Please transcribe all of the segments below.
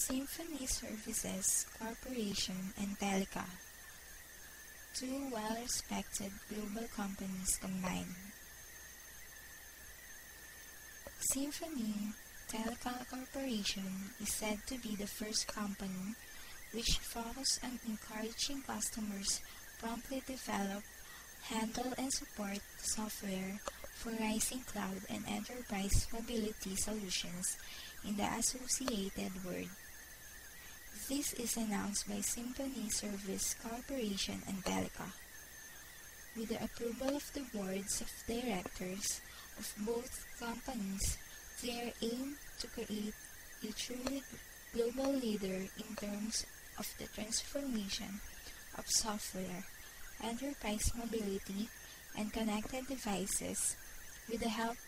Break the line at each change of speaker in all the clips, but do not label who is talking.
Symphony Services Corporation and Telica, two well-respected global companies combined. Symphony Telica Corporation is said to be the first company which focused on encouraging customers promptly develop, handle, and support software for rising cloud and enterprise mobility solutions in the associated world. This is announced by Symphony Service Corporation and Telica, with the approval of the boards of directors of both companies. Their aim to create a truly global leader in terms of the transformation of software, enterprise mobility, and connected devices with the help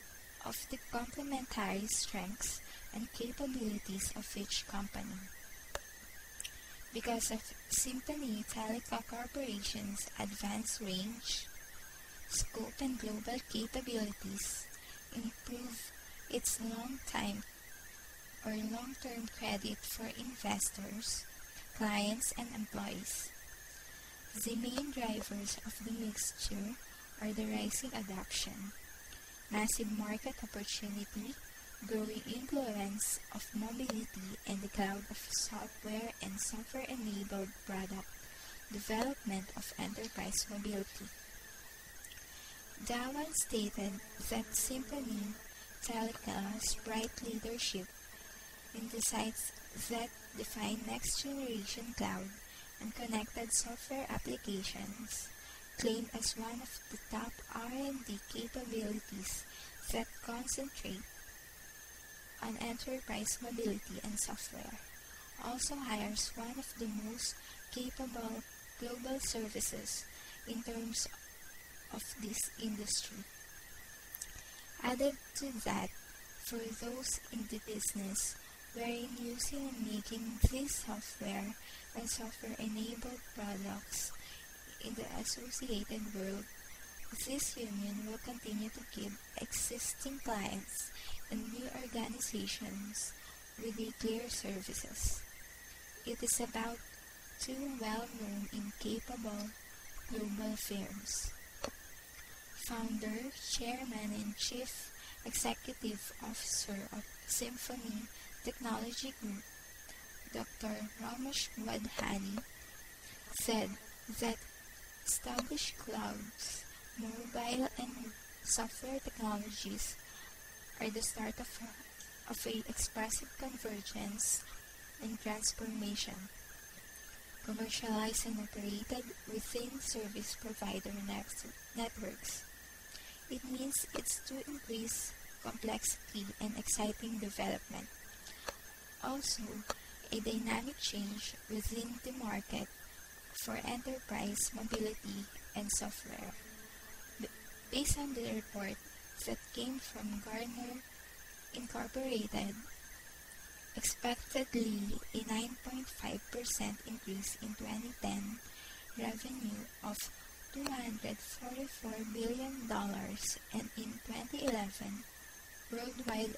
of the complementary strengths and capabilities of each company. Because of Symphony Telica Corporation's advanced range, scope, and global capabilities, improve its long-term credit for investors, clients, and employees. The main drivers of the mixture are the rising adoption, massive market opportunity, growing influence of mobility, and the cloud of software and software-enabled product development of enterprise mobility. Dhawan stated that Symphony Telica's bright leadership in the sites that define next-generation cloud and connected software applications, claimed as one of the top R&D capabilities that concentrate on enterprise mobility and software, also hires one of the most capable global services in terms of this industry. Added to that, for those in the business wherein using and making this software and software-enabled products in the associated world, this union will continue to give existing clients and new organizations with the clear services. It is about two well-known and capable global firms. Founder, Chairman, and Chief Executive Officer of Symphony Technology Group, Dr. Ramesh Wadhwani, said that established clouds, mobile, and software technologies are the start of an expressive convergence and transformation, commercialized and operated within service provider networks. It means it's to increase complexity and exciting development. Also, a dynamic change within the market for enterprise mobility and software. Based on the report that came from Gartner Incorporated, expectedly a 9.5% increase in 2010 revenue of $244 billion, and in 2011, worldwide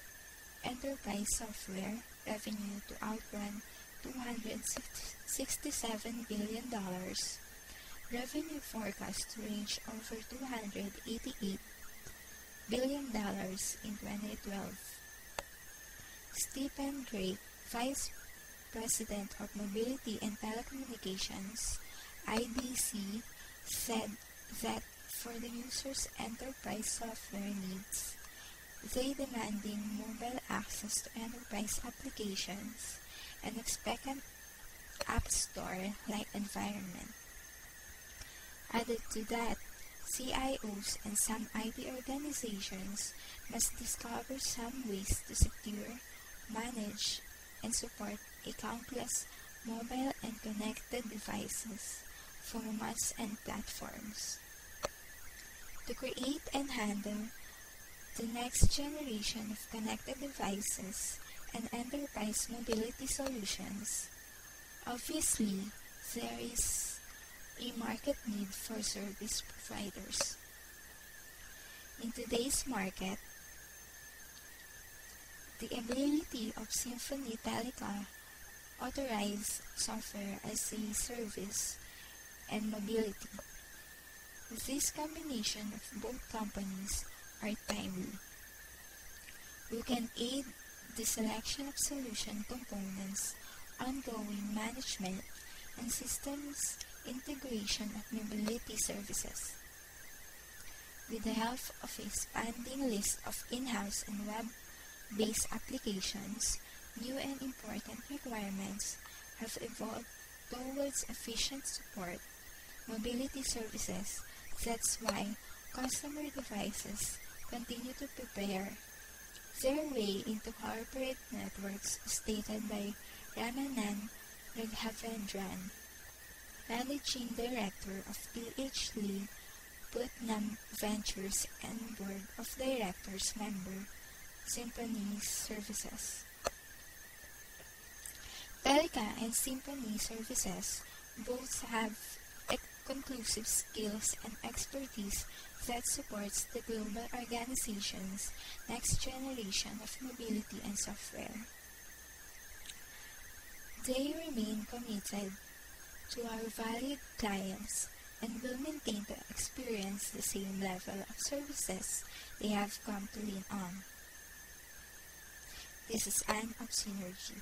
enterprise software revenue to outrun $267 billion, revenue forecast to reach over $288 billion in 2012. Stephen Drake, Vice President of Mobility and Telecommunications, IDC, said that for the user's enterprise software needs, they demanding mobile access to enterprise applications and expect an app store-like environment. Added to that, CIOs and some IT organizations must discover some ways to secure, manage, and support a countless mobile and connected devices, formats, and platforms. To create and handle the next generation of connected devices and enterprise mobility solutions, obviously, there is a market need for service providers. In today's market, the ability of Symphony Telica authorized software as a service, and mobility. This combination of both companies are timely. We can aid the selection of solution components, ongoing management, and systems integration of mobility services. With the help of a expanding list of in-house and web-based applications, new and important requirements have evolved towards efficient support mobility services. That's why customer devices continue to prepare their way into corporate networks, stated by Ramanand Raghavendran, Managing Director of PHD Putnam Ventures and Board of Directors member, Symphony Services. Telca and Symphony Services both have conclusive skills and expertise that supports the global organization's next generation of mobility and software. They remain committed to our valued clients and will maintain to experience the same level of services they have come to lean on. This is Anne of Synergy.